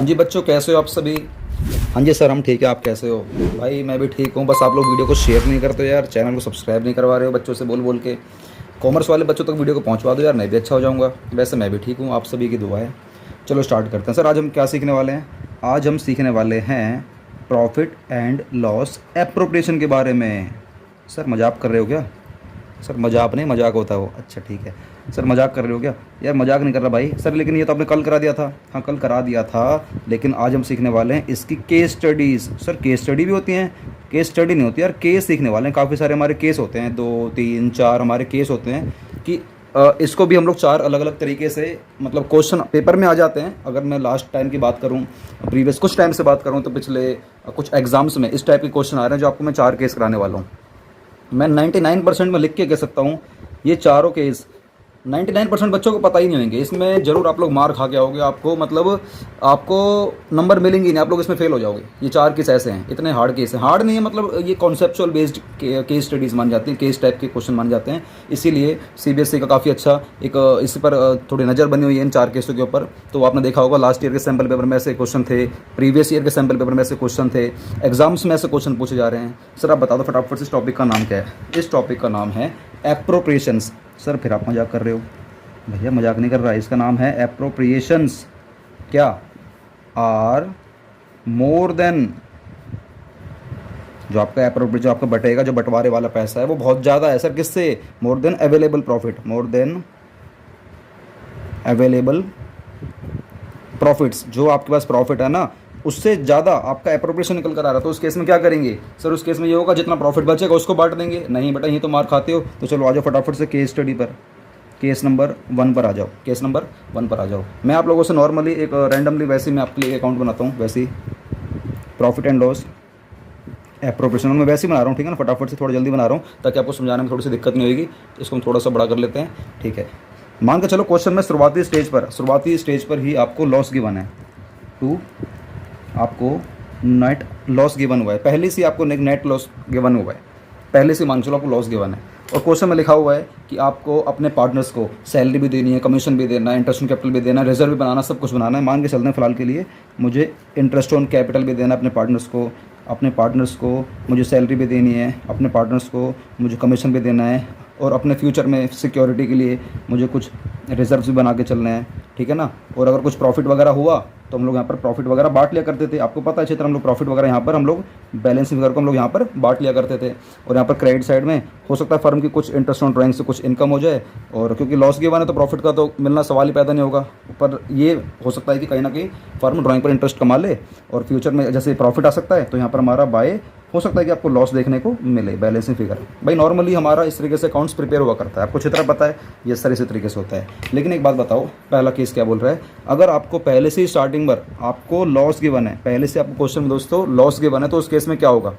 हाँ जी बच्चों, कैसे हो आप सभी। हाँ जी सर, हम ठीक है। आप कैसे हो? भाई मैं भी ठीक हूँ। बस आप लोग वीडियो को शेयर नहीं करते हो यार, चैनल को सब्सक्राइब नहीं करवा रहे हो बच्चों से बोल बोल के। कॉमर्स वाले बच्चों तक वीडियो को पहुँचवा दो यार, मैं भी अच्छा हो जाऊँगा। वैसे मैं भी ठीक हूँ, आप सभी की दुआ है। चलो स्टार्ट करते हैं। सर आज हम क्या सीखने वाले हैं? आज हम सीखने वाले हैं प्रॉफिट एंड लॉस एप्रोप्रिएशन के बारे में। सर मजाक कर रहे हो क्या? सर मजाक नहीं, मजाक होता है वो। अच्छा ठीक है। सर मजाक कर रहे हो क्या? यार मजाक नहीं कर रहा भाई सर, लेकिन ये तो आपने कल करा दिया था। हाँ कल करा दिया था, लेकिन आज हम सीखने वाले हैं इसकी case studies. Sir case study भी होती हैं? केस स्टडी नहीं होती यार, केस सीखने वाले हैं। काफ़ी सारे हमारे केस होते हैं, 2 3 4 हमारे केस होते हैं कि इसको भी हम लोग 4 अलग अलग तरीके से मतलब क्वेश्चन पेपर में आ जाते हैं। अगर मैं लास्ट टाइम की बात करूं, प्रीवियस कुछ टाइम से बात करूं, तो पिछले कुछ एग्जाम्स में इस टाइप के क्वेश्चन आ रहे हैं जो आपको मैं 4 केस कराने वाला हूं। मैं 99% में लिख के कह सकता हूँ ये चारों केस 99% बच्चों को पता ही नहीं होंगे। इसमें ज़रूर आप लोग मार खा के आओगे, आपको मतलब आपको नंबर मिलेंगे नहीं, आप लोग इसमें फेल हो जाओगे। ये 4 केस ऐसे हैं, इतने हार्ड केस हैं। हार्ड नहीं है मतलब, ये कॉन्सेप्चुअल बेस्ड केस स्टडीज़ मान जाती हैं, केस टाइप के क्वेश्चन मान जाते हैं। इसीलिए सीबीएसई का काफ़ी अच्छा एक इस पर थोड़ी नज़र बनी हुई है इन 4 केसों के ऊपर। तो आपने देखा होगा लास्ट ईयर के सैम्पल पेपर में ऐसे क्वेश्चन थे, प्रीवियस ईयर के सैम्पल पेपर में ऐसे क्वेश्चन थे, एग्जाम्स में ऐसे क्वेश्चन पूछे जा रहे हैं। सर आप बता दो फटाफट से इस टॉपिक का नाम क्या है? इस टॉपिक का नाम है एप्रोप्रिएशंस। सर फिर आप मजाक कर रहे हो? भैया मजाक नहीं कर रहा है, इसका नाम है एप्रोप्रिएशंस। क्या? आर मोर देन, जो आपका एप्रोप्रिएशन, जो आपका बटेगा, जो बंटवारे वाला पैसा है वो बहुत ज़्यादा है। सर किससे? मोर देन अवेलेबल प्रॉफिट, मोर देन अवेलेबल प्रॉफिट्स। जो आपके पास प्रॉफिट है ना, उससे ज़्यादा आपका एप्रोप्रिएशन निकल कर आ रहा है। तो उस केस में क्या करेंगे? सर उस केस में ये होगा जितना प्रॉफिट बचेगा उसको बांट देंगे। नहीं बेटा, ये तो मार खाते हो। तो चलो आ जाओ फटाफट से केस स्टडी पर, केस नंबर 1 पर आ जाओ। केस नंबर 1 पर आ जाओ। मैं आप लोगों से नॉर्मली एक रैंडमली वैसे मैं आपके लिए अकाउंट बनाता हूँ, वैसे ही प्रॉफिट एंड लॉस एप्रोप्रिएशन मैं वैसे ही बना रहा हूँ, ठीक है ना। फटाफट से थोड़ा जल्दी बना रहा हूँ ताकि आपको समझाने में थोड़ी सी दिक्कत नहीं होगी। इसको हम थोड़ा सा बड़ा कर लेते हैं, ठीक है। मान के चलो क्वेश्चन में शुरुआती स्टेज पर ही आपको लॉस गिवन है। आपको नेट लॉस गिवन हुआ है, पहले से आपको नेट लॉस गिवन हुआ है, पहले से मान चलो आपको लॉस गिवन है। और क्वेश्चन में लिखा हुआ है कि आपको अपने पार्टनर्स को सैलरी भी देनी है, कमीशन भी देना है, इंटरेस्ट ऑन कैपिटल भी देना है, रिजर्व भी बनाना, सब कुछ बनाना है। मान के चलते हैं फिलहाल के लिए मुझे इंटरेस्ट ऑन कैपिटल भी देना है अपने पार्टनर्स को मुझे सैलरी भी देनी है, अपने पार्टनर्स को मुझे कमीशन भी देना है, और अपने फ्यूचर में सिक्योरिटी के लिए मुझे कुछ रिजर्व्स भी बना के चलने हैं, ठीक है ना। और अगर कुछ प्रॉफिट वगैरह हुआ तो हम लोग यहाँ पर प्रॉफिट वगैरह बांट लिया करते थे। आपको पता है अच्छी तरह, हम लोग प्रॉफिट वगैरह यहाँ पर हम लोग बैलेंस फिगर को हम लोग यहाँ पर बांट लिया करते थे। और यहाँ पर क्रेडिट साइड में हो सकता है फर्म की कुछ इंटरेस्ट ऑन ड्राइंग से कुछ इनकम हो जाए, और क्योंकि लॉस गिवन है तो प्रॉफिट का तो मिलना सवाल ही पैदा नहीं होगा। पर ये हो सकता है कि कहीं ना कहीं फर्म ड्राइंग पर इंटरेस्ट कमा ले, और फ्यूचर में जैसे प्रॉफिट आ सकता है तो यहाँ पर हमारा बाय हो सकता है कि आपको लॉस देखने को मिले, बैलेंसिंग फिगर। भाई नॉर्मली हमारा इस तरीके से अकाउंट्स प्रिपेयर हुआ करता है, आपको अच्छी तरह पता है ये सर इसी तरीके से होता है। लेकिन एक बात बताओ, पहला केस क्या बोल रहा है? अगर आपको पहले से ही स्टार्टिंग पर आपको लॉस गिवन है, पहले से आपको क्वेश्चन में दोस्तों लॉस गिवन है, तो उस केस में क्या होगा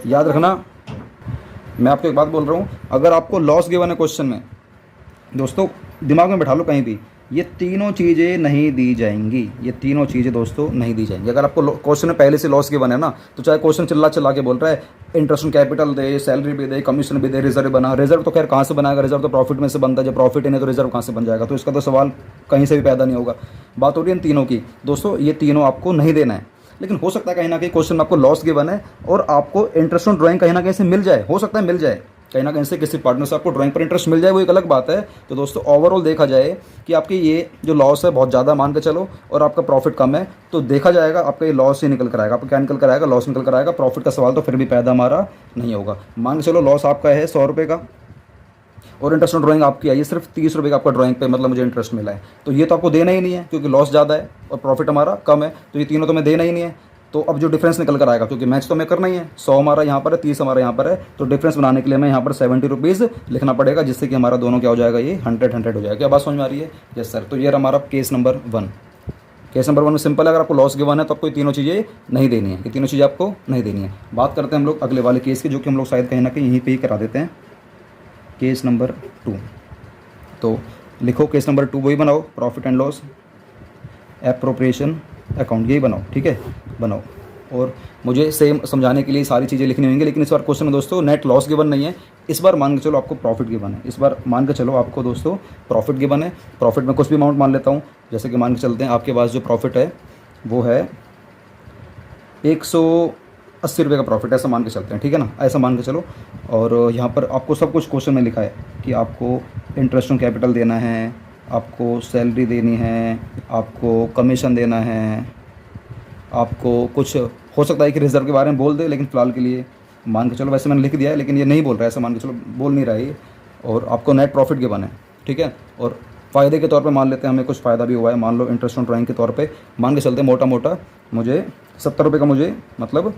याद रखना। मैं आपको एक बात बोल रहा हूँ, अगर आपको लॉस गिवन है क्वेश्चन में दोस्तों, दिमाग में बैठा लो कहीं भी, ये तीनों चीज़ें नहीं दी जाएंगी। ये तीनों चीज़ें दोस्तों नहीं दी जाएंगी। अगर आपको क्वेश्चन में पहले से लॉस गिवन है ना, तो चाहे क्वेश्चन चिल्ला के बोल रहा है interest on capital they, salary भी दे, कमीशन भी दे, रिजर्व बना। रिजर्व तो खैर कहाँ से बनाएगा? रिजर्व तो प्रॉफिट में से बनता है। जब प्रॉफिट ही नहीं तो रिजर्व कहाँ से बन जाएगा? तो इसका तो सवाल कहीं से भी पैदा नहीं होगा। बात हो रही है इन तीनों की दोस्तों, ये तीनों आपको नहीं देना है। लेकिन हो सकता है कहीं ना कहीं क्वेश्चन में आपको लॉस गिवन है और आपको इंटरेस्ट ऑन ड्राइंग कहीं ना कहीं से मिल जाए, हो सकता है मिल जाए कहीं ना कहीं से, किसी पार्टनर से आपको ड्राइंग पर इंटरेस्ट मिल जाए, वो एक अलग बात है। तो दोस्तों ओवरऑल देखा जाए कि आपकी ये जो लॉस है बहुत ज़्यादा मान के चलो, और आपका प्रॉफिट कम है, तो देखा जाएगा आपका ये लॉस ही निकल कर आएगा। आपका क्या निकल कर आएगा? लॉस निकल कर आएगा। प्रॉफिट का सवाल तो फिर भी पैदा हमारा नहीं होगा। मान के चलो लॉस आपका है 100 रुपये का, और इंटरेस्ट ऑन ड्राइंग आपकी आई है सिर्फ 30 रुपये का, आपका ड्राइंग पे मतलब मुझे इंटरेस्ट मिला है, तो ये तो आपको देना ही नहीं है क्योंकि लॉस ज़्यादा है और प्रॉफिट हमारा कम है, तो ये तीनों तो मैं देना ही नहीं है। तो अब जो डिफरेंस निकल कर आएगा, क्योंकि मैच तो हमें करना ही है, 100 हमारा यहाँ पर है, 30 हमारा यहाँ पर है, तो डिफरेंस बनाने के लिए हमें यहाँ पर 70 रुपीज़ लिखना पड़ेगा, जिससे कि हमारा दोनों क्या हो जाएगा, ये 100 हो जाएगा। क्या बात समझ में आ रही है? Yes sir. तो ये हमारा केस नंबर 1। केस नंबर 1 में सिंपल है, अगर आपको लॉस गिवन है तो आपको ये तीनों चीज़ें नहीं देनी है, ये तीनों चीज़ें आपको नहीं देनी है। बात करते हैं हम लोग अगले वाले केस की, जो कि हम लोग शायद कहीं ना कहीं यहीं पर ही करा देते हैं। केस नंबर 2, तो लिखो केस नंबर 2 वही बनाओ, profit and loss appropriation account, यही बनाओ, ठीक है बनाओ। और मुझे सेम समझाने के लिए सारी चीज़ें लिखनी होंगी, लेकिन इस बार क्वेश्चन में दोस्तों नेट लॉस गिवन नहीं है, इस बार मान के चलो आपको प्रॉफिट गिवन है। इस बार मान के चलो आपको दोस्तों प्रॉफिट गिवन है। प्रॉफिट में कुछ भी अमाउंट मान लेता हूँ, जैसे कि मान के चलते हैं आपके पास जो प्रॉफिट है वो है 180 रुपये का प्रॉफिट, ऐसा मान के चलते हैं, ठीक है ना, ऐसा मान के चलो। और यहाँ पर आपको सब कुछ क्वेश्चन में लिखा है कि आपको इंटरेस्ट ऑन कैपिटल देना है, आपको सैलरी देनी है, आपको कमीशन देना है, आपको कुछ हो सकता है कि रिज़र्व के बारे में बोल दे, लेकिन फ़िलहाल के लिए मान के चलो, वैसे मैंने लिख दिया है लेकिन ये नहीं बोल रहा है, ऐसा मान के चलो बोल नहीं रहा है ये। और आपको नेट प्रॉफिट गिवन है, ठीक है। और फ़ायदे के तौर पे मान लेते हैं हमें कुछ फ़ायदा भी हुआ है, मान लो इंटरेस्ट ऑन ड्राइंग के तौर पे मान के चलते हैं, मोटा मोटा मुझे 70 रुपये का मुझे मतलब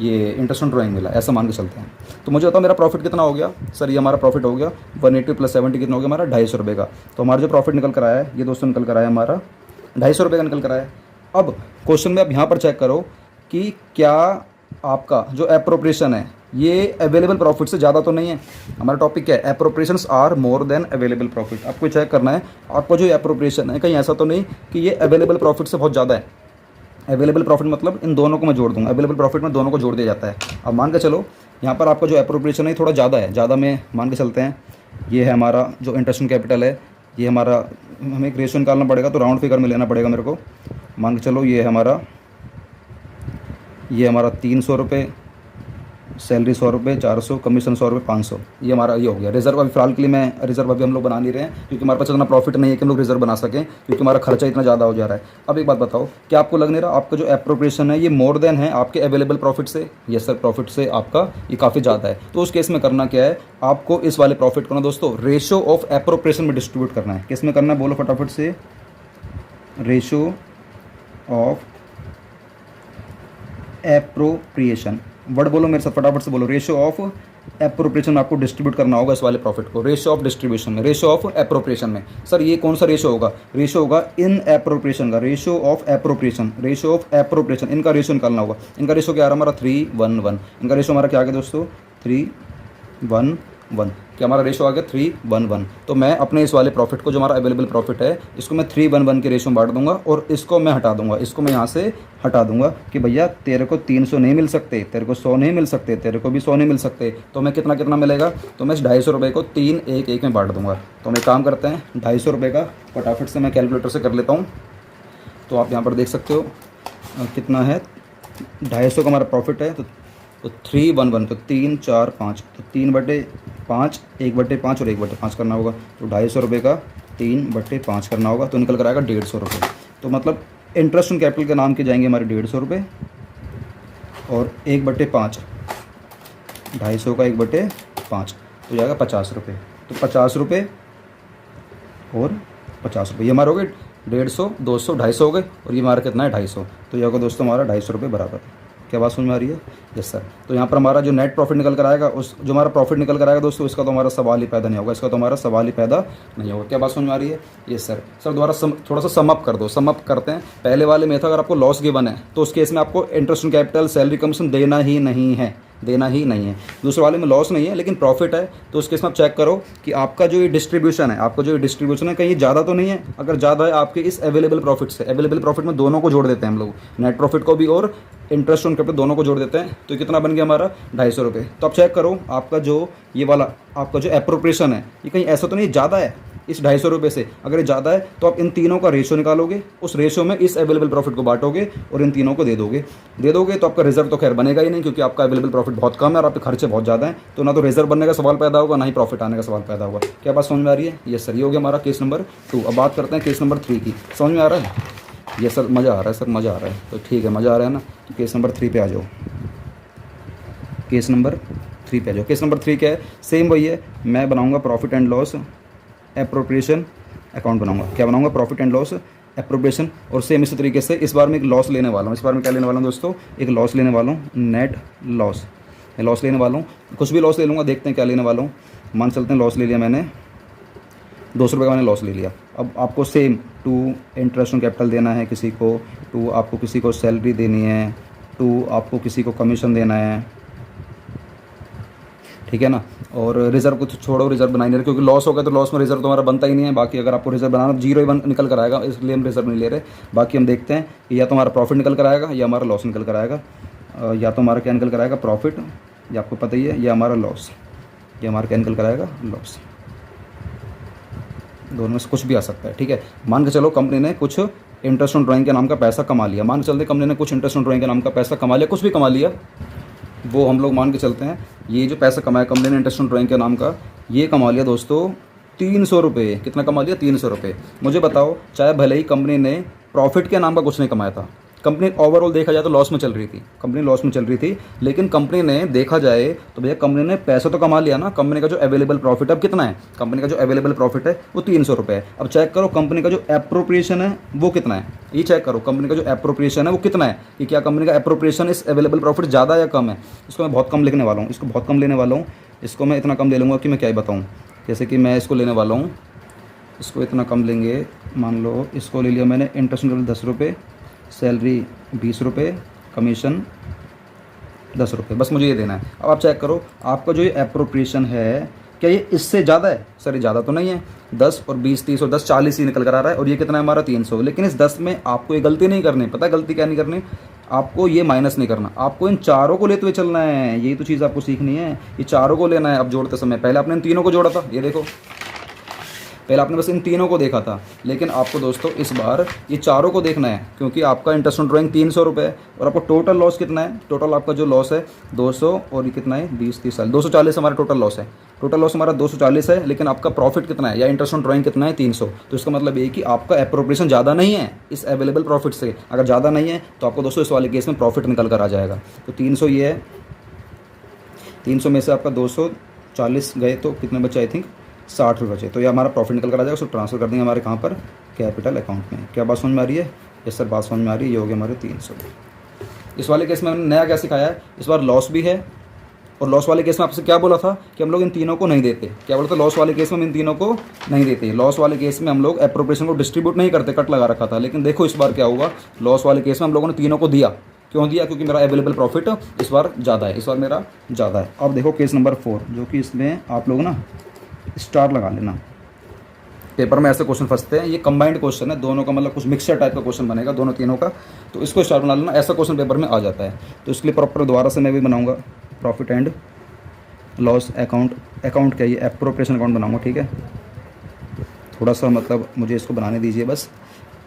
ये इंटरेस्ट ऑन ड्राइंग मिला, ऐसा मान के चलते हैं। तो मुझे बताओ मेरा प्रॉफिट कितना हो गया सर, ये हमारा प्रॉफिट हो गया 180 + 70 कितना हो गया हमारा 250 रुपये का। तो हमारा जो प्रॉफिट निकल कर आया है ये दोस्तों निकल कर आया हमारा 250 रुपये का निकल कर आया। अब क्वेश्चन में आप यहाँ पर चेक करो कि क्या आपका जो एप्रोप्रिएशन है ये अवेलेबल प्रॉफिट से ज़्यादा तो नहीं है। हमारा टॉपिक क्या है, appropriations are more than available profit. आपको चेक करना है आपको जो एप्रोप्रिएशन है कहीं ऐसा तो नहीं कि ये अवेलेबल प्रॉफिट से बहुत ज़्यादा है। अवेलेबल प्रॉफिट मतलब इन दोनों को मैं जोड़ दूंगा, अवेलेबल प्रॉफिट में दोनों को जोड़ दिया जाता है। अब मान के चलो यहाँ पर आपका जो एप्रोप्रिएशन है थोड़ा ज़्यादा है, ज़्यादा में मान के चलते हैं ये है हमारा जो इंटरेस्ट ऑन कैपिटल है, ये हमारा हमें एक रेशियो निकालना पड़ेगा तो राउंड फिगर में लेना पड़ेगा मेरे को। मान के चलो ये हमारा 300 रुपये, सैलरी 100 रुपये, 400, कमीशन 100 रुपये, 500, ये हमारा ये हो गया। रिजर्व अभी फिलहाल के लिए मैं रिजर्व अभी हम लोग बना नहीं रहे हैं क्योंकि हमारे पास इतना प्रॉफिट नहीं है कि हम लोग रिजर्व बना सकें, क्योंकि हमारा खर्चा इतना ज़्यादा हो जा रहा है। अब एक बात बताओ, क्या आपको लग नहीं रहा आपका जो एप्रोप्रिएशन है ये मोर देन है आपके अवेलेबल प्रॉफिट से? यस सर, प्रॉफिट से आपका ये काफ़ी ज़्यादा है। तो उस केस में करना क्या है, आपको इस वाले प्रॉफिट को ना दोस्तों रेशो ऑफ एप्रोप्रिएशन में डिस्ट्रीब्यूट करना है। किस में करना है बोलो फटाफट से, रेशो ऑफ एप्रोप्रिएशन, वर्ड बोलो मेरे साथ फटाफट से बोलो, रेशियो ऑफ एप्रोप्रिएशन आपको डिस्ट्रीब्यूट करना होगा इस वाले प्रॉफिट को, रेशियो ऑफ डिस्ट्रीब्यूशन में, रेशियो ऑफ एप्रोप्रिएशन में। सर ये कौन सा रेशियो होगा, रेशियो होगा इन एप्रोप्रिएशन का, ratio of appropriation, ratio of appropriation, इनका रेशियो निकालना होगा। इनका रेशियो क्या आ रहा है हमारा 3:1:1, इनका रेशियो हमारा क्या आ गया दोस्तों 3:1:1, क्या हमारा रेशियो आ गया 3:1:1। तो मैं अपने इस वाले प्रॉफिट को जो हमारा अवेलेबल प्रॉफिट है इसको मैं 3:1:1 के रेशियो में बांट दूंगा और इसको मैं हटा दूंगा, इसको मैं यहाँ से हटा दूंगा कि भैया तेरे को 300 नहीं मिल सकते, तेरे को 100 नहीं मिल सकते, तेरे को भी 100 नहीं मिल सकते, तो मैं कितना कितना मिलेगा, तो मैं इस 250 रुपये को 3:1:1 में बांट दूंगा। तो हम एक काम करते हैं 250 रुपये का फटाफट से मैं कैलकुलेटर से कर लेता हूँ। तो आप यहाँ पर देख सकते हो कितना है, 250 का हमारा प्रॉफिट है तो 3:1:1, तो 3 4 5, तो 3/5, 1/5 और 1/5 करना होगा। तो 250 रुपये का 3/5 करना होगा, तो निकल कर आएगा 150 रुपये। तो मतलब इंटरेस्ट ऑन कैपिटल के नाम के जाएंगे हमारे 150 रुपये और 1/5, 250 का 1/5 तो जाएगा 50 रुपये। तो 50 रुपये और 50 रुपये, ये हमारे हो गए 150, 200, 250 हो गए और ये हमारा कितना है 250। तो ये होगा दोस्तों हमारा 250 रुपये बराबर। क्या बात समझ में आ रही है? Yes sir. तो यहाँ पर हमारा जो नेट प्रॉफिट निकल कर आएगा, उस जो हमारा प्रॉफिट निकल कर आएगा दोस्तों, इसका तो हमारा सवाल ही पैदा नहीं होगा, इसका तो हमारा सवाल ही पैदा नहीं होगा। क्या बात समझ में आ रही है? Yes sir. सर दोबारा थोड़ा सा समअप कर दो, समअप करते हैं। पहले वाले में था अगर आपको लॉस गिवन है तो उस केस में आपको interest on capital, salary commission देना ही नहीं है, देना ही नहीं है। दूसरे वाले में लॉस नहीं है लेकिन प्रॉफिट है, तो उस केस में आप चेक करो कि आपका जो ये डिस्ट्रीब्यूशन है, आपका जो ये डिस्ट्रीब्यूशन है कहीं ज़्यादा तो नहीं है। अगर ज़्यादा है आपके इस अवेलेबल प्रॉफिट से, अवेलेबल प्रॉफिट में दोनों को जोड़ देते हैं हम लोग, नेट प्रॉफिट को भी और इंटरेस्ट ऑन कैपिटल दोनों को जोड़ देते हैं, तो कितना बन गया हमारा 250 रुपये। तो आप चेक करो आपका जो ये वाला आपका जो एप्रोप्रिएशन है ये कहीं ऐसा तो नहीं ज़्यादा है इस 250 रुपये से। अगर ये ज़्यादा है तो आप इन तीनों का रेशियो निकालोगे, उस रेशियो में इस अवेलेबल प्रॉफिट को बांटोगे और इन तीनों को दे दोगे तो आपका रिजर्व तो खैर बनेगा ही नहीं, क्योंकि आपका अवेलेबल प्रॉफिट बहुत कम है और आपके खर्चे बहुत ज़्यादा हैं। तो ना तो रिजर्व बनने का सवाल पैदा होगा, ना ही प्रॉफिट आने का सवाल पैदा होगा। क्या बात समझ में आ रही है? यस सर, ये हो गया हमारा केस नंबर 2। अब बात करते हैं केस नंबर 3 की। समझ में आ रहा है? यस सर, मज़ा आ रहा है सर, मज़ा आ रहा है। तो ठीक है, मज़ा आ रहा है ना, तो केस नंबर 3 पे आ जाओ। केस नंबर 3 पे आ जाओ। केस नंबर 3 क्या है? सेम वही है, मैं बनाऊँगा profit and loss appropriation account बनाऊंगा। क्या बनाऊंगा? Profit and loss appropriation. और सेम इसी तरीके से इस बार में एक लॉस लेने वाला हूँ। इस बार में क्या लेने वाला हूँ दोस्तों? एक लॉस लेने वाला हूँ, नेट लॉस। मैं लॉस लेने वाला हूँ, कुछ भी लॉस ले लूँगा, देखते हैं क्या लेने वाला हूँ। मान चलते हैं लॉस ले लिया मैंने, 200 रुपये का मैंने लॉस ले लिया। अब आपको सेम 2 इंटरेस्ट ऑन कैपिटल देना है किसी को, 2 आपको किसी को सैलरी देनी है, 2 आपको किसी को कमीशन देना है, ठीक है ना। और रिजर्व को तो छोड़ो, रिजर्व बना ही नहीं रहे, क्योंकि लॉस हो गया तो लॉस में रिजर्व तो हमारा बनता ही नहीं है। बाकी अगर आपको रिजर्व बनाना, 0 ही निकल कर आएगा, इसलिए हम रिजर्व नहीं ले रहे। बाकी हम देखते हैं कि या तो हमारा प्रॉफिट निकल कर आएगा या हमारा लॉस निकल कर आएगा, या तो हमारा क्या निकल कर आएगा प्रॉफिट, या आपको पता ही है, या हमारा लॉस, या हमारा क्या निकल कर आएगा लॉस। दोनों में से कुछ भी आ सकता है, ठीक है। मान के चलो कंपनी ने कुछ इंटरेस्ट ऑन ड्राइंग के नाम का पैसा कमा लिया, मान के चलते कंपनी ने कुछ इंटरेस्ट ऑन ड्राइंग के नाम का पैसा कमा लिया, कुछ भी कमा लिया, वो हम लोग मान के चलते हैं ये जो पैसा कमाया कंपनी ने इंटरेस्ट ऑन ड्राइंग के नाम का, ये कमा लिया दोस्तों 300 रुपये। कितना कमा लिया? 300 रुपये। मुझे बताओ, चाहे भले ही कंपनी ने प्रॉफिट के नाम का कुछ नहीं कमाया था, कंपनी ओवरऑल देखा जाए तो लॉस में चल रही थी, कंपनी लॉस में चल रही थी, लेकिन कंपनी ने देखा जाए तो भैया कंपनी ने पैसा तो कमा लिया ना। कंपनी का जो अवेलेबल प्रॉफिट अब कितना है? कंपनी का जो अवेलेबल प्रॉफिट है वो 300 रुपये है। अब चेक करो कंपनी का जो एप्रोप्रिएशन है वो कितना है, ये चेक करो कंपनी का जो एप्रोप्रिएशन है वो कितना है, कि क्या कंपनी का एप्रोप्रिएशन इस अवेलेबल प्रॉफिट ज़्यादा या कम है। इसको मैं बहुत कम लिखने वाला हूँ, इसको बहुत कम लेने वाला हूँ, इसको मैं इतना कम ले लूँगा कि मैं क्या ही बताऊँ। जैसे कि मैं इसको लेने वाला हूँ, इसको इतना कम लेंगे, मान लो इसको ले लिया मैंने, इंटरेस्ट 10 रुपये, सैलरी 20 रुपये, कमीशन 10 रुपये, बस मुझे ये देना है। अब आप चेक करो आपका जो ये एप्रोप्रिएशन है क्या ये इससे ज़्यादा है? सर ये ज़्यादा तो नहीं है, 10 और 20 30 और 10 40 ही निकल कर आ रहा है, और ये कितना है हमारा 300। लेकिन इस 10 में आपको ये गलती नहीं करनी, पता है गलती क्या नहीं करनी? आपको ये माइनस नहीं करना, आपको इन चारों को लेते हुए चलना है, यही तो चीज़ आपको सीखनी है, ये चारों को लेना है। अब जोड़ते समय पहले आपने इन तीनों को जोड़ा था, ये देखो पहले आपने बस इन तीनों को देखा था, लेकिन आपको दोस्तों इस बार ये चारों को देखना है, क्योंकि आपका इंटरेस्ट ऑन ड्राइंग 300 रुपये है, और आपको टोटल लॉस कितना है? टोटल आपका जो लॉस है 200 और ये कितना है 20 30 साल 240 हमारा टोटल लॉस है। टोटल लॉस हमारा 240 है, लेकिन आपका प्रॉफिट कितना है या इंटरेस्ट ऑन ड्राइंग कितना है? 300। तो इसका मतलब ये कि आपका एप्रोप्रिएशन ज़्यादा नहीं है इस अवेलेबल प्रॉफिट से। अगर ज़्यादा नहीं है तो आपको दोस्तों इस वाले केस में प्रॉफिट निकल कर आ जाएगा। तो 300 ये है, 300 में से आपका 240 गए तो कितने बचे? आई थिंक 60 रुपये बचे। तो ये हमारा प्रॉफिट निकल कर आ जाएगा, उसको ट्रांसफर कर देंगे हमारे कहाँ पर? कैपिटल अकाउंट में। क्या बात समझ में आ रही है? यस सर बात समझ में आ रही है। ये हो गया हमारे 300। इस वाले केस में हमने नया क्या सिखाया है? इस बार लॉस भी है, और लॉस वाले केस में आपसे क्या बोला था कि हम लोग इन तीनों को नहीं देते। क्या बोला था? लॉस वाले केस में हम इन तीनों को नहीं देते। लॉस वाले केस में हम लोग एप्रोप्रिएशन को डिस्ट्रीब्यूट नहीं करते, कट लगा रखा था। लेकिन देखो इस बार क्या हुआ, लॉस वाले केस में हम लोगों ने तीनों को दिया। क्यों दिया? क्योंकि मेरा अवेलेबल प्रॉफिट इस बार ज़्यादा है, इस बार मेरा ज़्यादा है। अब देखो केस नंबर 4, जो कि इसमें आप लोग ना स्टार लगा लेना। पेपर में ऐसे क्वेश्चन फंसते हैं, ये कंबाइंड क्वेश्चन है दोनों का, मतलब कुछ मिक्सचर टाइप का क्वेश्चन बनेगा दोनों तीनों का, तो इसको स्टार बना लेना। ऐसा क्वेश्चन पेपर में आ जाता है, तो इसके लिए प्रॉपर दोबारा से मैं भी बनाऊंगा profit and loss account. Account क्या, ये एप्रोप्रिएशन अकाउंट बनाऊंगा, ठीक है। थोड़ा सा मतलब मुझे इसको बनाने दीजिए बस।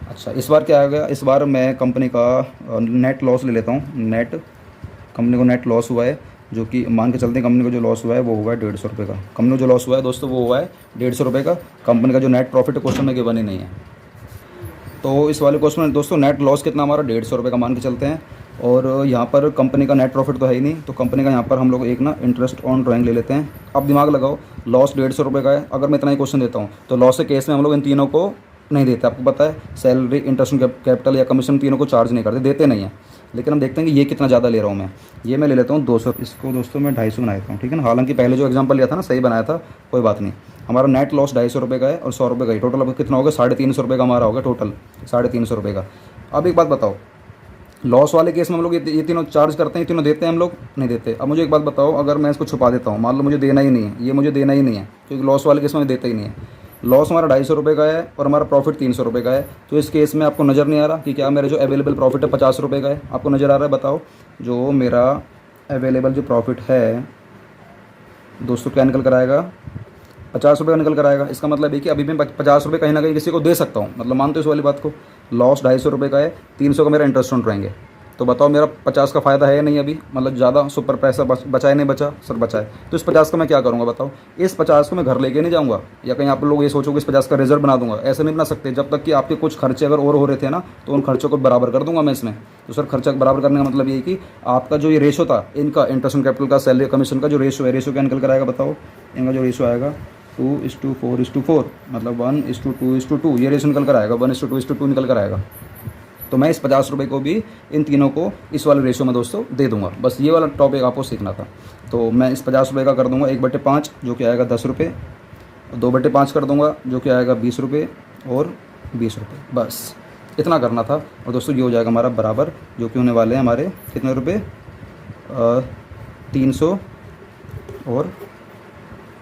अच्छा इस बार क्या आ गया? इस बार मैं कंपनी का नेट लॉस ले लेता हूँ। नेट कंपनी को नेट लॉस हुआ है, जो कि मान के चलते हैं कंपनी को जो लॉस हुआ है वो हुआ है 150 रुपये का। कंपनी को जो लॉस हुआ है दोस्तों वो हुआ है 150 रुपये का। कंपनी का जो नेट प्रॉफिट क्वेश्चन में गिवन ही नहीं है। तो इस वाले क्वेश्चन में दोस्तों नेट लॉस कितना हमारा 150 रुपये का मान के चलते हैं, और यहाँ पर कंपनी का नेट प्रॉफिट तो है ही नहीं, तो कंपनी का यहाँ पर हम लोग एक ना इंटरेस्ट ऑन ड्राइंग ले लेते हैं। अब दिमाग लगाओ, लॉस 150 रुपये का है, अगर मैं इतना ही क्वेश्चन देता हूँ तो लॉस के केस में हम लोग इन तीनों को नहीं देते। आपको पता है सैलरी इंटरेस्ट कैपिटल या कमीशन तीनों को चार्ज नहीं करते, देते नहीं है। लेकिन हम देखते हैं कि ये कितना ज़्यादा ले रहा हूँ मैं, ये मैं ले लेता हूँ 200। इसको दोस्तों मैं 250 बना देता हूँ, ठीक है ना। हालांकि पहले जो एग्जांपल लिया था ना सही बनाया था, कोई बात नहीं। हमारा नेट लॉस 250 रुपये का है और 100 रुपये का ही टोटल। अब कितना होगा? 350 रुपये का हमारा होगा टोटल, 350 रुपये का। अब एक बात बताओ, लॉस वाले केस में हम लोग ये तीनों चार्ज करते हैं, ये तीनों देते हैं हम लोग? नहीं देते। अब मुझे एक बात बताओ, अगर मैं इसको छुपा देता हूँ, मान लो मुझे देना ही नहीं है, ये मुझे देना ही नहीं है, क्योंकि लॉस वाले केस में देता ही नहीं है। लॉस हमारा 250 रुपये का है और हमारा प्रॉफिट 300 रुपये का है, तो इस केस में आपको नज़र नहीं आ रहा कि क्या मेरा जो अवेलेबल प्रॉफिट है 50 रुपये का है? आपको नज़र आ रहा है? बताओ जो मेरा अवेलेबल जो प्रॉफिट है दोस्तों क्या निकल कर आएगा? 50 रुपये का निकल कर आएगा। इसका मतलब है कि अभी मैं 50 रुपये कहीं ना कहीं किसी को दे सकता हूँ, मतलब मानते हो इस वाली बात को। लॉस 250 रुपये का है, 300 का मेरा इंटरेस्ट ऑन रहेंगे, तो बताओ मेरा 50 का फ़ायदा है या नहीं? अभी मतलब ज़्यादा सुपर पैसा बचा है नहीं बचा? सर बचा है। तो इस 50 का मैं क्या करूँगा बताओ? इस 50 को मैं घर लेके नहीं जाऊँगा, या कहीं आप लोग ये सोचोगे इस 50 का रिजर्व बना दूंगा, ऐसे नहीं बना सकते। जब तक कि आपके कुछ खर्चे अगर और हो रहे थे ना, तो उन खर्चों को बराबर कर दूंगा मैं इसमें। तो सर खर्चा बराबर करने का मतलब ये कि आपका जो ये रेशो था इनका, इंटरेस्ट ऑन कैपिटल का, सैलरी कमीशन का जो रेशो है, रेशो क्या निकल कर आएगा बताओ? इनका जो रेशो आएगा 2:4:4, मतलब 1:2:2, ये रेशो निकल कर आएगा, 1:2:2 निकल कर आएगा। तो मैं इस 50 रुपये को भी इन तीनों को इस वाले रेशो में दोस्तों दे दूंगा। बस ये वाला टॉपिक आपको सीखना था। तो मैं इस 50 रुपये का कर दूंगा 1/5, जो कि आएगा 10 रुपये, 2/5 कर दूंगा जो कि आएगा 20 रुपये, और 20 रुपये। बस इतना करना था। और दोस्तों ये हो जाएगा हमारा बराबर, जो कि होने वाले हैं हमारे कितने रुपये? 300 और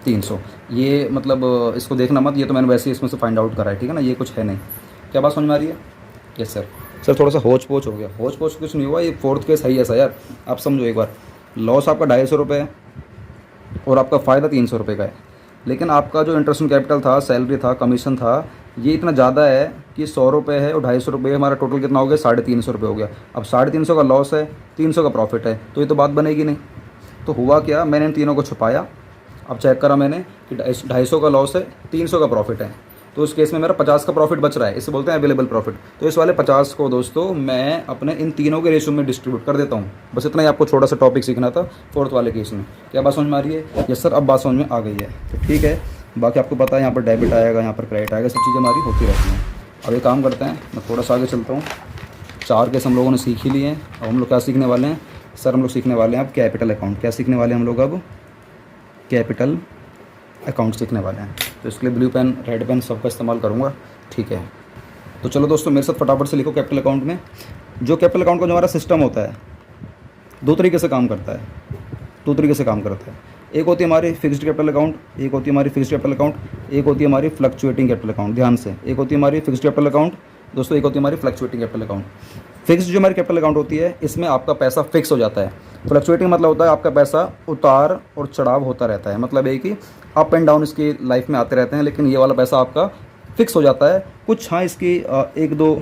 300। ये मतलब इसको देखना मत, ये तो मैंने वैसे ही इसमें से फाइंड आउट करा है, ठीक है ना। ये कुछ है नहीं। क्या बात समझ में आ रही है? Yes sir. सर थोड़ा सा होच पोच हो गया। होच पोच कुछ नहीं हुआ, ये 4th केस है ही ऐसा यार। आप समझो एक बार, लॉस आपका 250 रुपये है और आपका फ़ायदा 300 रुपये का है, लेकिन आपका जो इंटरेस्ट ऑन कैपिटल था, सैलरी था, कमीशन था, ये इतना ज़्यादा है कि 100 रुपये है और 250 रुपये, हमारा टोटल कितना हो गया, 350 रुपये हो गया। अब 350 का लॉस है, 300 का प्रॉफिट है, तो ये तो बात बनेगी नहीं। तो हुआ क्या, मैंने इन तीनों को छुपाया। अब चेक करा मैंने कि 250 का लॉस है, 300 का प्रॉफिट है, तो उस केस में मेरा 50 का प्रॉफिट बच रहा है, इसे बोलते हैं अवेलेबल प्रॉफिट। तो इस वाले 50 को दोस्तों मैं अपने इन तीनों के रेशियो में डिस्ट्रीब्यूट कर देता हूँ। बस इतना ही आपको छोटा सा टॉपिक सीखना था फोर्थ वाले केस में। क्या बात समझ में आ रही है? यस सर, अब बात समझ में आ गई है। तो ठीक है, बाकी आपको पता है यहाँ पर डेबिट आएगा, यहाँ पर क्रेडिट आएगा, सब चीज़ें हमारी होती रहती हैं। अब एक काम करते हैं, मैं थोड़ा सा आगे चलता हूँ। 4 केस हम लोगों ने सीख ही लिए हैं। अब हम लोग क्या सीखने वाले हैं सर? हम लोग सीखने वाले हैं अब कैपिटल अकाउंट। क्या सीखने वाले हैं हम लोग? अब कैपिटल अकाउंट सीखने वाले हैं। तो इसके लिए ब्लू पेन, रेड पेन सबका इस्तेमाल करूँगा, ठीक है। तो चलो दोस्तों, मेरे साथ फटाफट से लिखो। कैपिटल अकाउंट में जो कैपिटल अकाउंट का जो हमारा सिस्टम होता है, 2 तरीके से काम करता है, 2 तरीके से काम करता है। एक होती है हमारी फिक्स्ड कैपिटल अकाउंट, एक होती है हमारी फिक्स्ड कैपिटल अकाउंट, एक होती है हमारी फ्लक्चुएटिंग कैपिटल अकाउंट। ध्यान से, एक होती है हमारी फिक्स्ड कैपिटल अकाउंट दोस्तों, एक होती है हमारी फ्लक्चुएटिंग कैपिटल अकाउंट। फिक्स्ड जो हमारी कैपिटल अकाउंट होती है, इसमें आपका पैसा फिक्स हो जाता है। फ्लक्चुएटिंग मतलब होता है आपका पैसा उतार और चढ़ाव होता रहता है, मतलब एक ही अप एंड डाउन इसकी लाइफ में आते रहते हैं, लेकिन ये वाला पैसा आपका फिक्स हो जाता है। कुछ हाँ इसकी 1-2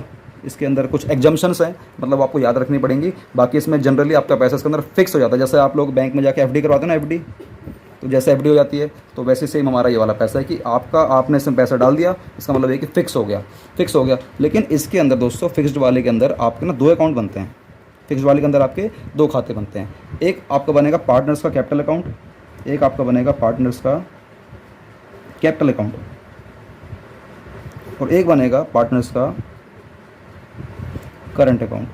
इसके अंदर कुछ एग्जम्पशंस हैं, मतलब आपको याद रखनी पड़ेंगी। बाकी इसमें जनरली आपका पैसा इसके अंदर फिक्स हो जाता है। जैसे आप लोग बैंक में जाके एफडी करवाते हैं ना, एफडी, तो जैसे एफडी हो जाती है, तो वैसे सेम हमारा ये वाला पैसा है कि आपने इसमें पैसा डाल दिया, इसका मतलब है कि फिक्स हो गया, फिक्स हो गया। लेकिन इसके अंदर दोस्तों, फिक्स्ड वाले के अंदर आपके ना 2 अकाउंट बनते हैं। फिक्स्ड वाले के अंदर आपके 2 खाते बनते हैं। एक आपका बनेगा पार्टनर्स का कैपिटल अकाउंट, एक आपका बनेगा पार्टनर्स का कैपिटल अकाउंट, और एक बनेगा पार्टनर्स का करंट अकाउंट।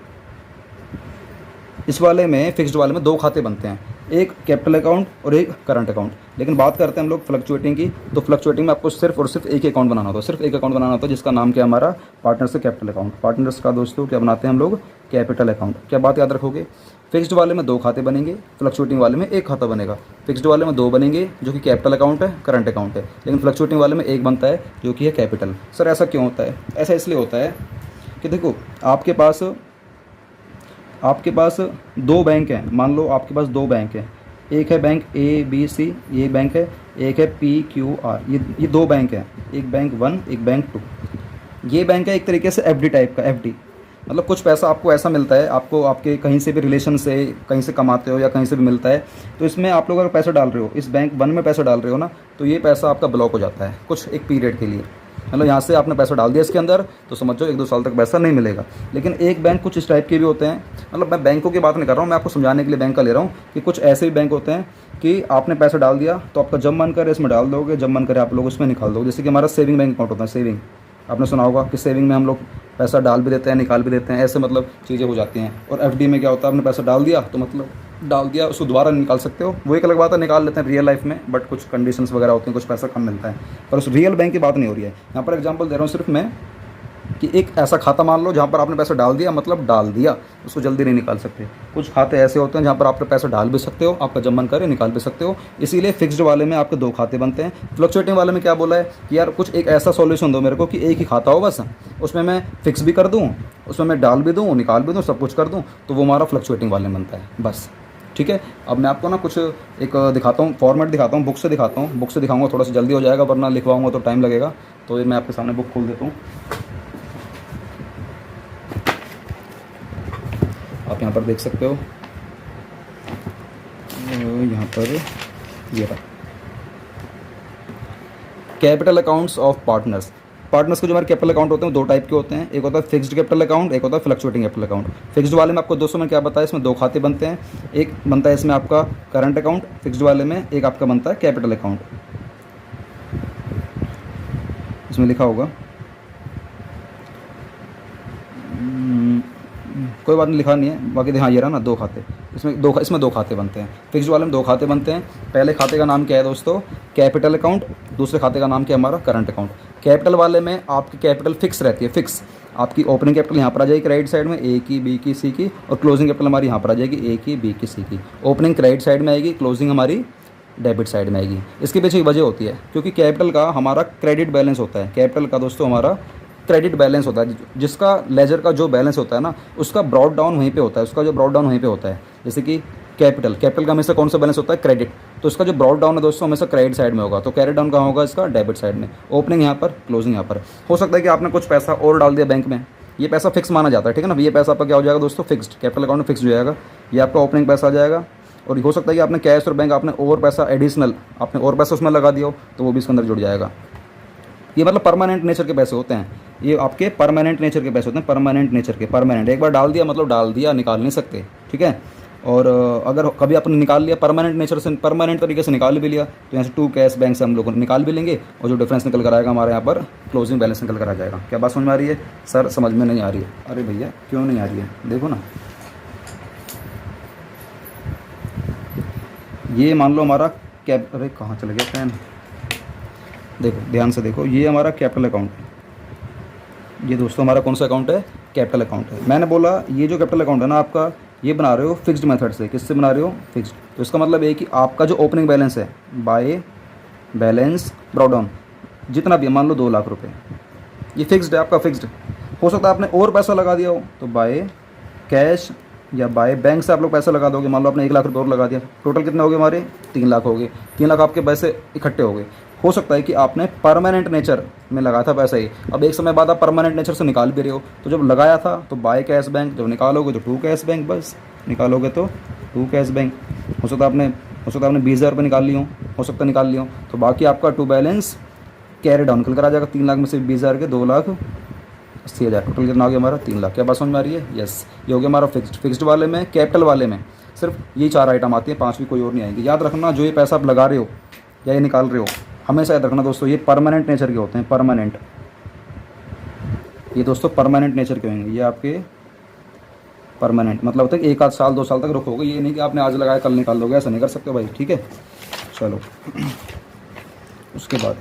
इस वाले में, फिक्स्ड वाले में 2 खाते बनते हैं, एक कैपिटल अकाउंट और एक करंट अकाउंट। लेकिन बात करते हैं हम लोग फ्लक्चुएटिंग की, तो फ्लक्चुएटिंग में आपको सिर्फ और सिर्फ एक अकाउंट बनाना होता है, सिर्फ एक अकाउंट बनाना होता है, जिसका नाम क्या है हमारा? पार्टनर्स का कैपिटल अकाउंट। पार्टनर्स का दोस्तों क्या बनाते हैं हम लोग? Capital account. क्या बात याद रखोगे? फिक्स्ड वाले में 2 खाते बनेंगे, फ्लक्चुएटिंग वाले में 1 खाता बनेगा। फिक्स्ड वाले में 2 बनेंगे जो कि कैपिटल अकाउंट है, करंट अकाउंट है, लेकिन फ्लक्चुएटिंग वाले में 1 बनता है जो कि है कैपिटल। सर ऐसा क्यों होता है? ऐसा इसलिए होता है कि देखो, आपके पास 2 बैंक हैं। मान लो आपके पास 2 बैंक हैं, एक है बैंक ABC, ये बैंक है, एक है PQR, ये 2 बैंक हैं, एक बैंक 1, एक बैंक 2। ये बैंक है एक तरीके से FD टाइप का। FD मतलब कुछ पैसा आपको ऐसा मिलता है, आपको आपके कहीं से भी रिलेशन से, कहीं से कमाते हो या कहीं से भी मिलता है, तो इसमें आप लोग अगर पैसा डाल रहे हो, इस बैंक 1 में पैसा डाल रहे हो ना, तो ये पैसा आपका ब्लॉक हो जाता है कुछ एक पीरियड के लिए। मतलब यहाँ से आपने पैसा डाल दिया इसके अंदर, तो समझो 1-2 साल तक पैसा नहीं मिलेगा। लेकिन एक बैंक कुछ इस टाइप के भी होते हैं, मतलब मैं बैंकों की बात नहीं कर रहा हूँ, मैं आपको समझाने के लिए बैंक का ले रहा हूँ कि कुछ ऐसे भी बैंक होते हैं कि आपने पैसा डाल दिया, तो आपका जब मन करे इसमें डाल दोगे, जब मन करे आप लोग उसमें निकाल दोगे। जैसे कि हमारा सेविंग बैंक अकाउंट होता है। सेविंग आपने सुना होगा कि सेविंग में हम लोग पैसा डाल भी देते हैं, निकाल भी देते हैं, ऐसे मतलब चीज़ें हो जाती हैं। और FD में क्या होता है, आपने पैसा डाल दिया तो मतलब डाल दिया, उसको दोबारा निकाल सकते हो, वो एक अलग बात है, निकाल लेते हैं रियल लाइफ में, बट कुछ कंडीशंस वगैरह होती हैं, कुछ पैसा कम मिलता है। पर उस रियल बैंक की बात नहीं हो रही है यहाँ पर। एग्जांपल दे रहा हूँ सिर्फ मैं कि एक ऐसा खाता मान लो जहाँ पर आपने पैसा डाल दिया, मतलब डाल दिया, उसको जल्दी नहीं निकाल सकते। कुछ खाते ऐसे होते हैं जहाँ पर आपने पैसा डाल भी सकते हो, आपका जब मन करे निकाल भी सकते हो। इसीलिए फिक्स्ड वाले में आपके 2 खाते बनते हैं। फ्लक्चुएटिंग वाले में क्या बोला है कि यार कुछ एक ऐसा सॉल्यूशन दो मेरे को कि एक ही खाता हो बस, उसमें मैं फिक्स भी कर दूँ, उसमें मैं डाल भी दूँ, निकाल भी दूँ, सब कुछ कर दूँ, तो वो हमारा फ्लक्चुएटिंग वाले में बनता है बस। ठीक है, अब मैं आपको ना कुछ एक दिखाता हूँ, फॉर्मेट दिखाता हूँ, बुक से दिखाता हूँ। बुक से दिखाऊंगा थोड़ा सा जल्दी हो जाएगा, वरना लिखवाऊंगा तो टाइम लगेगा। तो ये मैं आपके सामने बुक खोल देता हूँ। आप यहाँ पर देख सकते हो, यहाँ पर ये रहा capital accounts of partners. Partners के जो हमारे कैपिटल अकाउंट होते हैं वो 2 टाइप के होते हैं, एक होता है फिक्स्ड कैपिटल अकाउंट, एक होता है फ्लक्चुएटिंग कैपिटल अकाउंट। फिक्स्ड वाले में आपको दोस्तों में क्या बताया, इसमें 2 खाते बनते हैं, एक बनता है इसमें आपका करंट अकाउंट फिक्स्ड वाले में, एक आपका बनता है कैपिटल अकाउंट। इसमें लिखा होगा, कोई बात नहीं, लिखा नहीं है बाकी। हाँ ये रहा ना 2 खाते, इसमें 2 खाते बनते हैं। फिक्स्ड वाले में 2 खाते बनते हैं। पहले खाते का नाम क्या है दोस्तों? Capital account. दूसरे खाते का नाम क्या है हमारा? Current account. कैपिटल वाले में आपकी कैपिटल फिक्स रहती है, फिक्स। आपकी ओपनिंग कैपिटल यहाँ पर आ जाएगी राइट साइड में, A की, B की, C की, और क्लोजिंग कैपिटल हमारी यहाँ पर आ जाएगी A की, B की, C की। ओपनिंग राइट साइड में आएगी, क्लोजिंग हमारी डेबिट साइड में आएगी। इसके पीछे एक वजह होती है, क्योंकि कैपिटल का हमारा क्रेडिट बैलेंस होता है। कैपिटल का दोस्तों हमारा क्रेडिट बैलेंस होता है, जिसका लेजर का जो बैलेंस होता है ना, उसका ब्रॉड डाउन वहीं पे होता है, उसका जो ब्रॉड डाउन वहीं पे होता है। जैसे कि कैपिटल का हमेशा कौन सा बैलेंस होता है? क्रेडिट। तो इसका जो ब्रॉड डाउन है दोस्तों हमेशा क्रेडिट साइड में होगा, तो कैरी डाउन कहाँ होगा इसका, डेबिट साइड में। ओपनिंग यहाँ पर, क्लोजिंग यहाँ पर। हो सकता है कि आपने कुछ पैसा और डाल दिया बैंक में, ये पैसा फिक्स माना जाता है, ठीक है ना। ये पैसा आपका क्या हो जाएगा दोस्तों, फिक्स्ड, कैपिटल अकाउंट में फिक्स हो जाएगा, ये आपका ओपनिंग पैसा आ जाएगा। और हो सकता है कि आपने कैश और बैंक आपने और पैसा एडिशनल आपने और पैसा उसमें लगा दिया हो, तो वो भी इसके अंदर जुड़ जाएगा। ये मतलब परमानेंट नेचर के पैसे होते हैं, ये आपके परमानेंट नेचर के पैसे होते हैं, परमानेंट नेचर के, परमानेंट। एक बार डाल दिया मतलब डाल दिया, निकाल नहीं सकते, ठीक है। और अगर कभी आपने निकाल लिया परमानेंट नेचर से, परमानेंट तरीके से निकाल भी लिया, तो यहाँ से टू कैश बैंक से हम लोग निकाल भी लेंगे, और जो डिफरेंस निकल कर आएगा हमारे यहाँ पर क्लोजिंग बैलेंस निकल कर आ जाएगा। क्या बात समझ में आ रही है सर? समझ में नहीं आ रही है? अरे भैया क्यों नहीं आ रही है, देखो ना, ये मान लो हमारा कैप, अरे कहाँ चले गया पेन, देखो ध्यान से देखो, ये हमारा कैपिटल अकाउंट है। ये दोस्तों हमारा कौन सा अकाउंट है, कैपिटल अकाउंट है। मैंने बोला ये जो कैपिटल अकाउंट है ना आपका, ये बना रहे हो फिक्स्ड मेथड से। किससे बना रहे हो, फिक्स्ड। तो इसका मतलब है कि आपका जो ओपनिंग बैलेंस है, बाय बैलेंस ब्रॉड डाउन जितना भी, मान लो 2 लाख रुपए, ये फिक्स्ड है आपका, फिक्स्ड। हो सकता है आपने और पैसा लगा दिया हो, तो बाय कैश या बाय बैंक से आप लोग पैसा लगा दोगे। मान लो आपने 1 लाख रुपये और लगा दिया, टोटल कितने हो गए हमारे, 3 लाख हो गए। 3 लाख आपके पैसे इकट्ठे हो गए। हो सकता है कि आपने परमानेंट नेचर में लगाया था पैसा ही, अब एक समय बाद आप परमानेंट नेचर से निकाल भी रहे हो, तो जब लगाया था तो बाय कैश बैंक, जब निकालोगे तो टू कैश बैंक, बस निकालोगे तो टू कैश बैंक। हो सकता है आपने 20,000 रुपये निकाल ली हो सकता है निकाल लियो, तो बाकी आपका टू बैलेंस कैरी डाउन निकल कर आ जाएगा। 3 लाख में से 20,000 के 2,80,000, टोटल कितना हो गया हमारा, 3 लाख। क्या बात समझ में आ रही है? यस, ये हो गया हमारा फिक्स्ड। फिक्स्ड वाले में, कैपिटल वाले में सिर्फ यही 4 आइटम आती हैं, 5वीं कोई और नहीं आएंगी। याद रखना, जो ये पैसा आप लगा रहे हो या ये निकाल रहे हो, हमेशा याद रखना दोस्तों, ये परमानेंट नेचर के होते हैं, परमानेंट। ये दोस्तों परमानेंट नेचर के होंगे, ये आपके परमानेंट मतलब होता है कि 1 आध साल 2 साल तक रखोगे, ये नहीं कि आपने आज लगाया कल निकाल लोगे, ऐसा नहीं कर सकते भाई, ठीक है। चलो उसके बाद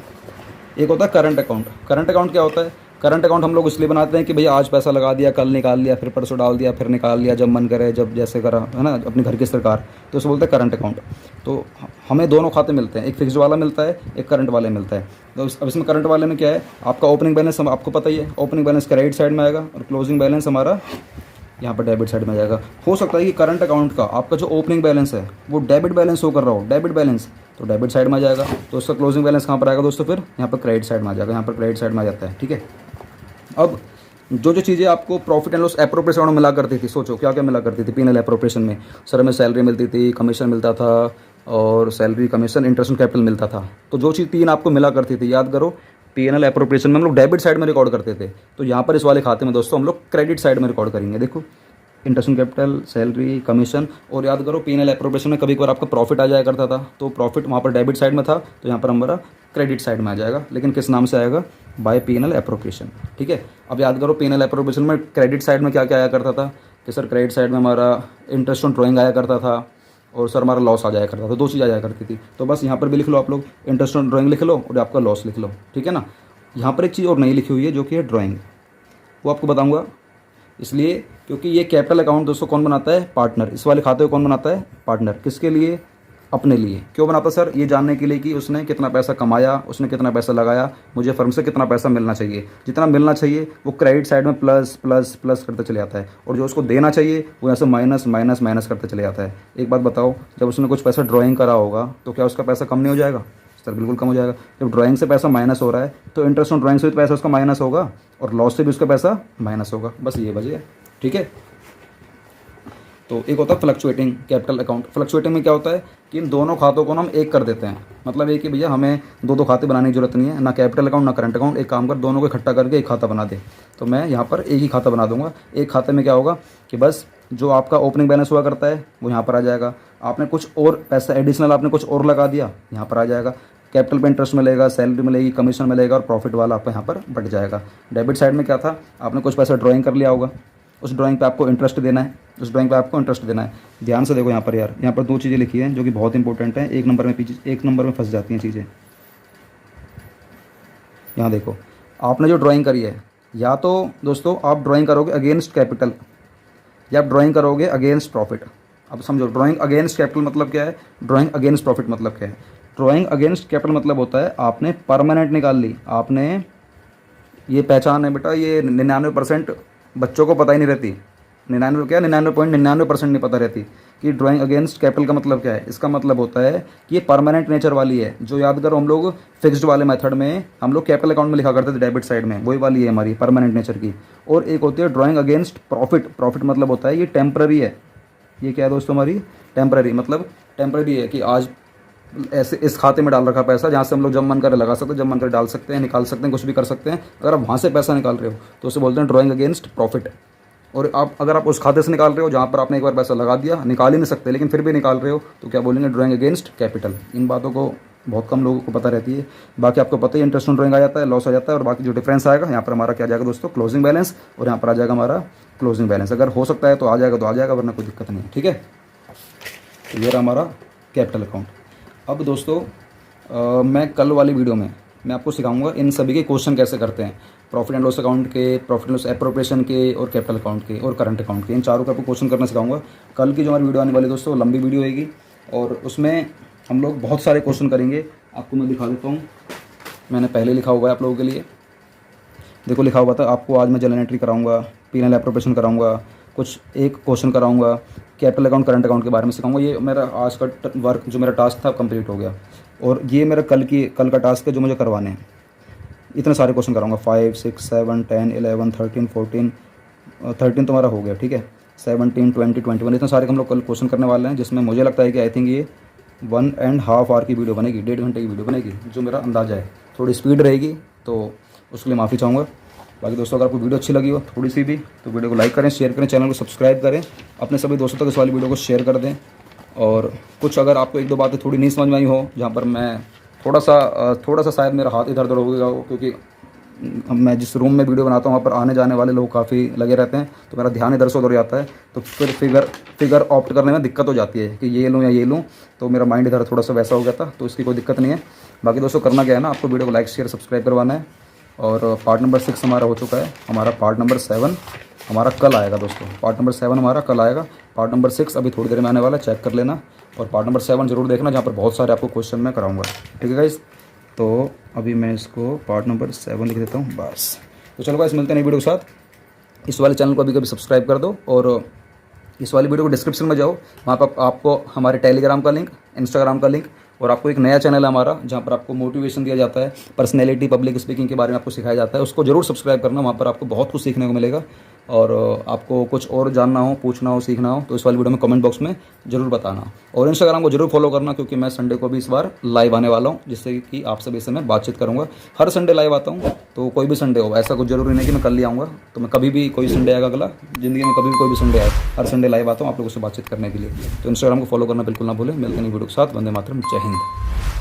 एक होता है करंट अकाउंट। करंट अकाउंट क्या होता है, करंट अकाउंट हम लोग इसलिए बनाते हैं कि भैया आज पैसा लगा दिया, कल निकाल लिया, फिर परसों डाल दिया, फिर निकाल लिया, जब मन करे, जब जैसे करा, है ना, अपने घर की सरकार, तो उसे बोलते हैं करंट अकाउंट। तो हमें दोनों खाते मिलते हैं, एक फिक्स्ड वाला मिलता है, एक करंट वाले मिलता है। तो अब इसमें करंट वाले में क्या है, आपका ओपनिंग बैलेंस आपको पता ही है, ओपनिंग बैलेंस क्रेडिट साइड में आएगा, और क्लोजिंग बैलेंस हमारा यहाँ पर डेबिट साइड में जाएगा। हो सकता है कि करंट अकाउंट का आपका जो ओपनिंग बैलेंस है वो डेबिट बैलेंस शो कर रहा हो, डेबिट बैलेंस, तो डेबिट साइड में आ जाएगा। तो उसका क्लोजिंग बैलेंस कहाँ पर आएगा दोस्तों, फिर यहाँ पर क्रेडिट साइड में आ जाएगा, यहाँ पर क्रेडिट साइड में आ जाता है, ठीक है। अब जो चीज़ें आपको प्रॉफिट एंड लॉस एप्रोप्रिएशन में मिला करती थी, सोचो क्या क्या मिला करती थी पीएनएल एप्रोप्रिएशन में। सर हमें सैलरी मिलती थी, कमीशन मिलता था, और सैलरी, कमीशन, इंटरेस्ट, कैपिटल मिलता था। तो जो चीज़ 3 आपको मिला करती थी, याद करो, पीएनएल एप्रोप्रिएशन में हम लोग डेबिट साइड में रिकॉर्ड करते थे, तो यहाँ पर इस वाले खाते में दोस्तों हम लोग क्रेडिट साइड में रिकॉर्ड करेंगे। देखो, इंटरेस्ट, कैपिटल, सैलरी, कमीशन, और याद करो पीएनएल एप्रोप्रिएशन में कभी कभार आपका प्रॉफिट आ जाया करता था, तो प्रॉफिट वहाँ पर डेबिट साइड में था, तो यहाँ पर हमारा क्रेडिट साइड में आ जाएगा, लेकिन किस नाम से आएगा, बाय पीएनएल एप्रोप्रिएशन, ठीक है। अब याद करो पीएनएल एप्रोप्रिएशन में क्रेडिट साइड में क्या क्या आया करता था, कि सर क्रेडिट साइड में हमारा इंटरेस्ट ऑन ड्राइंग आया करता था, और सर हमारा लॉस आ जाया करता था, 2 चीज़ आ जाया करती थी। तो बस यहाँ पर भी लिख लो आप लोग, इंटरेस्ट ऑन ड्राइंग लिख लो और आपका लॉस लिख लो, ठीक है ना। यहाँ पर एक चीज़ और नहीं लिखी हुई है जो कि है ड्राइंग, वो आपको बताऊँगा, इसलिए क्योंकि ये कैपिटल अकाउंट दोस्तों कौन बनाता है, पार्टनर। इस वाले खाते को कौन बनाता है, पार्टनर। किसके लिए, अपने लिए। क्यों बनाता है सर, ये जानने के लिए कि उसने कितना पैसा कमाया, उसने कितना पैसा लगाया, मुझे फर्म से कितना पैसा मिलना चाहिए। जितना मिलना चाहिए वो क्रेडिट साइड में प्लस प्लस प्लस करते चले जाता है, और जो उसको देना चाहिए वो ऐसे माइनस माइनस माइनस करते चले जाता है। एक बात बताओ, जब उसने कुछ पैसा ड्राइंग करा होगा तो क्या उसका पैसा कम नहीं हो जाएगा, सर बिल्कुल कम हो जाएगा। जब ड्राइंग से पैसा माइनस हो रहा है तो इंटरेस्ट ऑन ड्राइंग से भी पैसा उसका माइनस होगा, और लॉस से भी उसका पैसा माइनस होगा, बस ये वजह है, ठीक है। तो एक होता है फ्लक्चुएटिंग कैपिटल अकाउंट। फ्लक्चुएटिंग में क्या होता है कि इन दोनों खातों को हम एक कर देते हैं, मतलब एक कि भैया हमें 2 खाते बनाने की जरूरत नहीं है, ना कैपिटल अकाउंट ना करंट अकाउंट। एक काम कर, दोनों को इकट्ठा करके एक खाता बना दे। तो मैं यहाँ पर एक ही खाता बना दूंगा। एक खाते में क्या होगा कि बस जो आपका ओपनिंग बैलेंस हुआ करता है वो यहाँ पर आ जाएगा, आपने कुछ और पैसा एडिशनल आपने कुछ और लगा दिया, यहाँ पर आ जाएगा। कैपिटल पे इंटरेस्ट मिलेगा, सैलरी मिलेगी, कमीशन मिलेगा, और प्रॉफिट वाला आपका यहाँ पर बढ़ जाएगा। डेबिट साइड में क्या था, आपने कुछ पैसा ड्राइंग कर लिया होगा, उस ड्राइंग पे आपको इंटरेस्ट देना है, उस ड्राइंग पे आपको इंटरेस्ट देना है। ध्यान से देखो यहाँ पर यार, यहाँ पर 2 चीज़ें लिखी हैं जो कि बहुत इंपॉर्टेंट हैं, 1 नंबर में पीछे 1 नंबर में फंस जाती हैं चीज़ें। यहाँ देखो, आपने जो ड्राइंग करी है, या तो दोस्तों आप ड्राइंग करोगे अगेंस्ट कैपिटल, या आप ड्राइंग करोगे अगेंस्ट प्रॉफिट। अब समझो, ड्राइंग अगेंस्ट कैपिटल मतलब क्या है, ड्राइंग अगेंस्ट प्रॉफिट मतलब क्या है। ड्राइंग अगेंस्ट कैपिटल मतलब होता है आपने परमानेंट निकाल ली, आपने ये पहचान है बेटा, ये 99% बच्चों को पता ही नहीं रहती। 99 क्या, 99.99% नहीं पता रहती कि ड्राइंग अगेंस्ट कैपिटल का मतलब क्या है। इसका मतलब होता है कि ये परमानेंट नेचर वाली है। जो याद करो हम लोग फिक्स्ड वाले मेथड में हम लोग कैपिटल अकाउंट में लिखा करते थे डेबिट साइड में, वही वाली है हमारी परमानेंट नेचर की। और एक होती है ड्राइंग अगेंस्ट प्रॉफिट। प्रॉफिट मतलब होता है ये टेम्पररी है। ये क्या है दोस्तों हमारी टेम्पररी, मतलब टेम्पररी है कि आज ऐसे इस खाते में डाल रखा पैसा, जहाँ से हम लोग जब मन करे लगा सकते हैं, जब मन करे डाल सकते हैं, निकाल सकते हैं, कुछ भी कर सकते हैं। अगर आप वहाँ से पैसा निकाल रहे हो तो उसे बोलते हैं ड्राइंग अगेंस्ट प्रॉफिट। और आप अगर आप उस खाते से निकाल रहे हो जहाँ पर आपने एक बार पैसा लगा दिया, निकाल ही नहीं सकते लेकिन फिर भी निकाल रहे हो, तो क्या बोलेंगे ड्राइंग अगेंस्ट कैपिटल। इन बातों को बहुत कम लोगों को पता रहती है। बाकी आपको पता ही इंटरेस्ट ऑन ड्राइंग आ जाता है, लॉस आ जाता है, और बाकी जो डिफरेंस आएगा यहाँ पर हमारा क्या आ जाएगा दोस्तों क्लोजिंग बैलेंस, और यहाँ पर आ जाएगा हमारा क्लोजिंग बैलेंस। अगर हो सकता है तो आ जाएगा तो आ जाएगा, वरना कोई दिक्कत नहीं है। ठीक है, तो ये रहा हमारा कैपिटल अकाउंट। अब दोस्तों मैं कल वाली वीडियो में मैं आपको सिखाऊंगा इन सभी के क्वेश्चन कैसे करते हैं, प्रॉफिट एंड लॉस अकाउंट के, प्रॉफिट एंड लॉस एप्रोप्रिएशन के, और कैपिटल अकाउंट के, और करंट अकाउंट के। इन चारों का आपको क्वेश्चन करना सिखाऊंगा। कल की जो हमारी वीडियो आने वाली दोस्तों लंबी वीडियो होगी, और उसमें हम लोग बहुत सारे क्वेश्चन करेंगे। आपको मैं दिखा देता हूँ, मैंने पहले लिखा हुआ है आप लोगों के लिए। देखो लिखा हुआ था आपको आज मैं जर्नल एंट्री कराऊंगा, P&L एप्रोप्रिएशन कराऊंगा, कुछ एक क्वेश्चन कराऊंगा, कैपिटल अकाउंट करंट अकाउंट के बारे में सिखाऊंगा। ये मेरा आज का वर्क जो मेरा टास्क था कंप्लीट हो गया, और ये मेरा कल का टास्क है जो मुझे करवाने हैं। इतने सारे क्वेश्चन कराऊंगा, 5, 6, 7, 10, 11, 13, 14, 13 तो हमारा हो गया। ठीक है, 17, 20, 21 इतने सारे हम लोग कल क्वेश्चन करने वाले हैं, जिसमें मुझे लगता है कि आई थिंक ये 1.5 आवर की वीडियो बनेगी, 1.5 घंटे की वीडियो बनेगी, जो मेरा अंदाज़ा है। थोड़ी स्पीड रहेगी तो उसके लिए माफ़ी चाहूँगा। बाकी दोस्तों अगर आपको वीडियो अच्छी लगी हो थोड़ी सी भी, तो वीडियो को लाइक करें, शेयर करें, चैनल को सब्सक्राइब करें, अपने सभी दोस्तों तक इस वाली वीडियो को शेयर कर दें। और कुछ अगर आपको एक दो बातें थोड़ी नहीं समझ में आई हो, जहाँ पर मैं थोड़ा सा शायद मेरा हाथ इधर उधर हो गया हो, क्योंकि मैं जिस रूम में वीडियो बनाता हूँ वहाँ पर आने जाने वाले लोग काफ़ी लगे रहते हैं, तो मेरा ध्यान इधर से उधर जाता है, तो फिर फिगर ऑप्ट करने में दिक्कत हो जाती है कि ये लूँ या ये लूँ। तो मेरा माइंड इधर थोड़ा सा वैसा हो गया था, तो इसकी कोई दिक्कत नहीं है। बाकी दोस्तों करना क्या है ना, आपको वीडियो को लाइक शेयर सब्सक्राइब करवाना है। और पार्ट नंबर 6 हमारा हो चुका है, हमारा पार्ट नंबर 7 हमारा कल आएगा दोस्तों। पार्ट नंबर 7 हमारा कल आएगा, पार्ट नंबर 6 अभी थोड़ी देर में आने वाला है, चेक कर लेना। और पार्ट नंबर 7 जरूर देखना, जहाँ पर बहुत सारे आपको क्वेश्चन मैं कराऊंगा। ठीक है गाइस, तो अभी मैं इसको पार्ट नंबर 7 लिख देता हूँ बस। तो चलो गाइस मिलते हैं नई वीडियो के साथ। इस वाले चैनल को अभी कभी सब्सक्राइब कर दो, और इस वाली वीडियो को डिस्क्रिप्शन में जाओ, वहाँ पर आपको हमारे टेलीग्राम का लिंक, इंस्टाग्राम का लिंक, और आपको एक नया चैनल है हमारा जहाँ पर आपको मोटिवेशन दिया जाता है, पर्सनैलिटी पब्लिक स्पीकिंग के बारे में आपको सिखाया जाता है। उसको जरूर सब्सक्राइब करना, वहाँ पर आपको बहुत कुछ सीखने को मिलेगा। और आपको कुछ और जानना हो, पूछना हो, सीखना हो, तो इस वाली वीडियो में कमेंट बॉक्स में ज़रूर बताना। और इंस्टाग्राम को जरूर फॉलो करना, क्योंकि मैं संडे को भी इस बार लाइव आने वाला हूँ, जिससे कि आप सभी से मैं बातचीत करूँगा। हर संडे लाइव आता हूँ, तो कोई भी संडे हो, ऐसा कुछ जरूरी नहीं कि मैं कल ही आऊँगा। तो मैं कभी भी कोई संडे आएगा अगला, ज़िंदगी में कभी भी कोई भी संडे आए, हर संडे लाइव आता हूँ आप लोगों से बातचीत करने के लिए। तो इंस्टाग्राम को फॉलो करना बिल्कुल ना भूलें। मिलते हैं वीडियो के साथ। वंदे मातरम, जय हिंद।